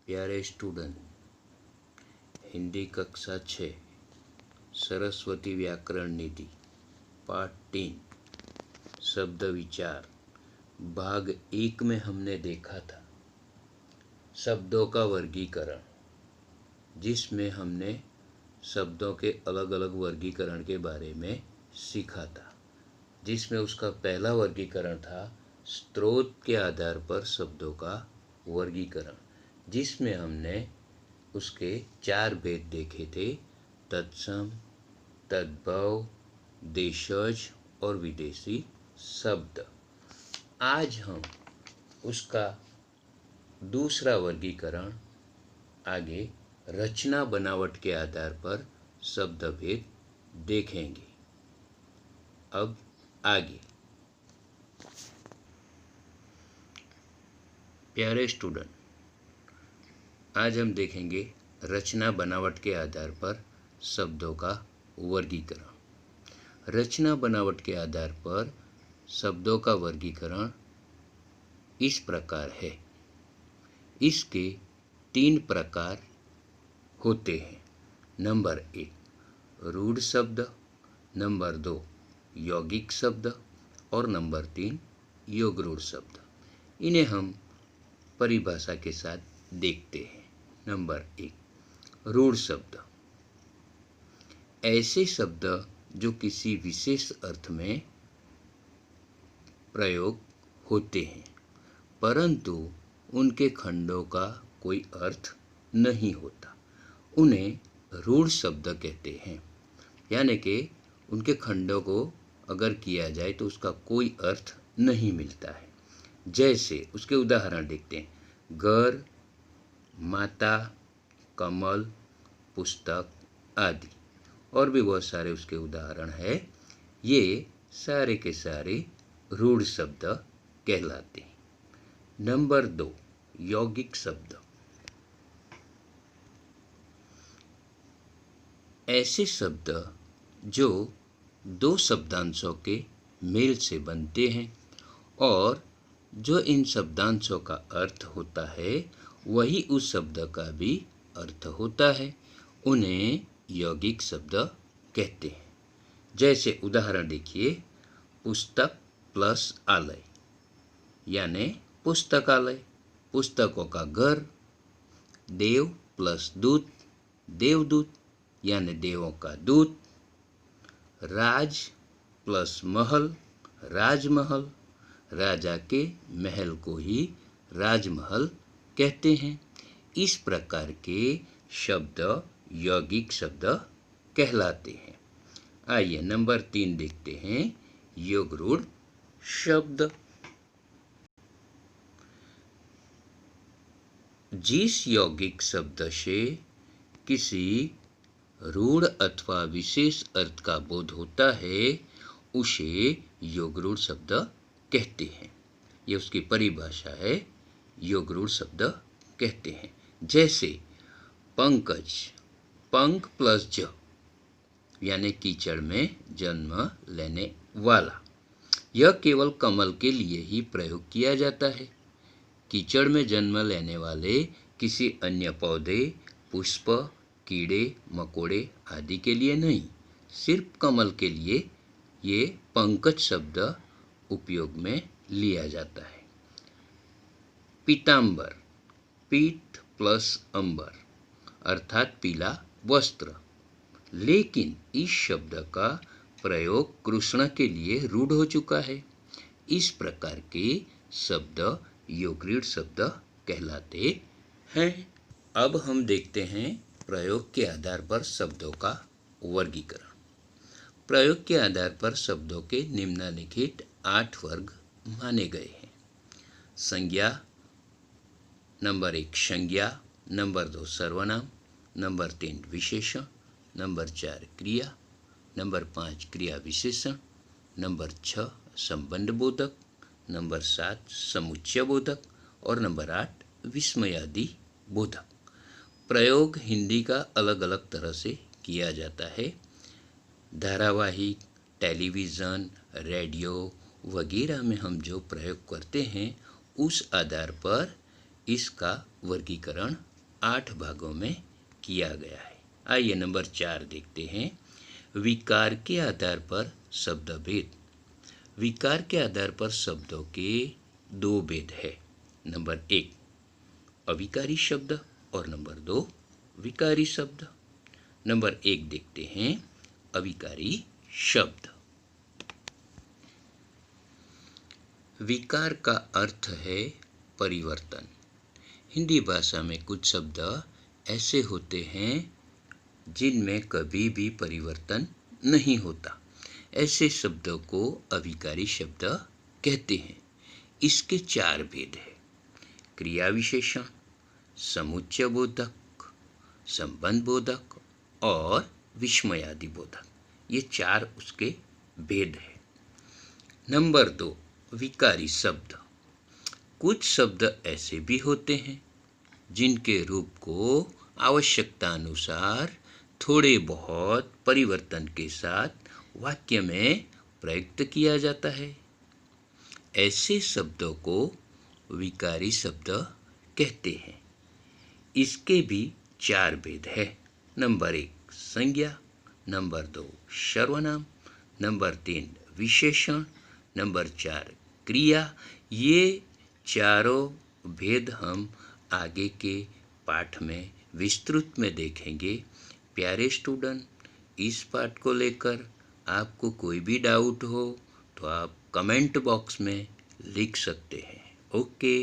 प्यारे स्टूडेंट, हिंदी कक्षा 6 सरस्वती व्याकरण निधि पार्ट 3 शब्द विचार भाग 1 में हमने देखा था शब्दों का वर्गीकरण, जिसमें हमने शब्दों के अलग अलग वर्गीकरण के बारे में सीखा था। जिसमें उसका पहला वर्गीकरण था स्रोत के आधार पर शब्दों का वर्गीकरण, जिसमें हमने उसके 4 भेद देखे थे: तत्सम, तद्भव, देशज और विदेशी शब्द। आज हम उसका दूसरा वर्गीकरण आगे रचना बनावट के आधार पर शब्द भेद देखेंगे। अब आगे, प्यारे स्टूडेंट, आज हम देखेंगे रचना बनावट के आधार पर शब्दों का वर्गीकरण। रचना बनावट के आधार पर शब्दों का वर्गीकरण इस प्रकार है। इसके 3 प्रकार होते हैं। नंबर 1 रूढ़ शब्द, नंबर 2 यौगिक शब्द और नंबर 3 योगरूढ़ शब्द। इन्हें हम परिभाषा के साथ देखते हैं। नंबर 1 रूढ़ शब्द। ऐसे शब्द जो किसी विशेष अर्थ में प्रयोग होते हैं, परंतु उनके खंडों का कोई अर्थ नहीं होता, उन्हें रूढ़ शब्द कहते हैं। यानी कि उनके खंडों को अगर किया जाए तो उसका कोई अर्थ नहीं मिलता है। जैसे उसके उदाहरण देखते हैं: घर, माता, कमल, पुस्तक आदि। और भी बहुत सारे उसके उदाहरण है। ये सारे के सारे रूढ़ शब्द कहलाते हैं। नंबर 2 यौगिक शब्द। ऐसे शब्द जो 2 शब्दांशों के मेल से बनते हैं और जो इन शब्दांशों का अर्थ होता है वही उस शब्द का भी अर्थ होता है, उन्हें यौगिक शब्द कहते हैं। जैसे उदाहरण देखिए: पुस्तक प्लस आलय यानी पुस्तकालय, पुस्तकों का घर। देव प्लस दूत, देवदूत यानी देवों का दूत। राज प्लस महल, राजमहल, राजा के महल को ही राजमहल कहते हैं। इस प्रकार के शब्द यौगिक शब्द कहलाते हैं। आइए नंबर 3 देखते हैं योगरूढ़ शब्द। जिस यौगिक शब्द से किसी रूढ़ अथवा विशेष अर्थ का बोध होता है उसे योगरूढ़ शब्द कहते हैं। ये उसकी परिभाषा है, योगरूढ़ शब्द कहते हैं। जैसे पंकज, पंख प्लस ज यानी कीचड़ में जन्म लेने वाला। यह केवल कमल के लिए ही प्रयोग किया जाता है। कीचड़ में जन्म लेने वाले किसी अन्य पौधे, पुष्प, कीड़े मकोड़े आदि के लिए नहीं, सिर्फ कमल के लिए ये पंकज शब्द उपयोग में लिया जाता है। पीतांबर, पीत प्लस अंबर अर्थात पीला वस्त्र। लेकिन इस शब्द का प्रयोग कृष्ण के लिए रूढ़ हो चुका है। इस प्रकार के शब्द योगरूढ़ शब्द कहलाते हैं। अब हम देखते हैं प्रयोग के आधार पर शब्दों का वर्गीकरण। प्रयोग के आधार पर शब्दों के निम्नलिखित 8 वर्ग माने गए हैं। संज्ञा, नंबर 1 संज्ञा, नंबर 2 सर्वनाम, नंबर 3 विशेषण, नंबर 4 क्रिया, नंबर 5 क्रिया विशेषण, नंबर 6 संबंध बोधक, नंबर 7 समुच्चय बोधक और नंबर 8 विस्मयादि बोधक। प्रयोग हिंदी का अलग अलग तरह से किया जाता है। धारावाहिक, टेलीविज़न, रेडियो वगैरह में हम जो प्रयोग करते हैं उस आधार पर इसका वर्गीकरण 8 भागों में किया गया है। आइए नंबर 4 देखते हैं। विकार के आधार पर शब्द भेद। विकार के आधार पर शब्दों के 2 भेद है। नंबर 1 अविकारी शब्द और नंबर 2 विकारी शब्द। नंबर 1 देखते हैं अविकारी शब्द। विकार का अर्थ है परिवर्तन। हिंदी भाषा में कुछ शब्द ऐसे होते हैं जिनमें कभी भी परिवर्तन नहीं होता। ऐसे शब्दों को अविकारी शब्द कहते हैं। इसके 4 भेद हैं। क्रिया विशेषण, समुच्चय बोधक, संबंध बोधक और विस्मयादि बोधक। ये 4 उसके भेद हैं। नंबर 2 विकारी शब्द। कुछ शब्द ऐसे भी होते हैं जिनके रूप को आवश्यकता अनुसार थोड़े बहुत परिवर्तन के साथ वाक्य में प्रयुक्त किया जाता है। ऐसे शब्दों को विकारी शब्द कहते हैं। इसके भी 4 भेद है। नंबर 1 संज्ञा, नंबर 2 सर्वनाम, नंबर 3 विशेषण, नंबर 4 क्रिया। ये चारों भेद हम आगे के पाठ में विस्तृत में देखेंगे। प्यारे स्टूडेंट, इस पाठ को लेकर आपको कोई भी डाउट हो तो आप कमेंट बॉक्स में लिख सकते हैं। ओके।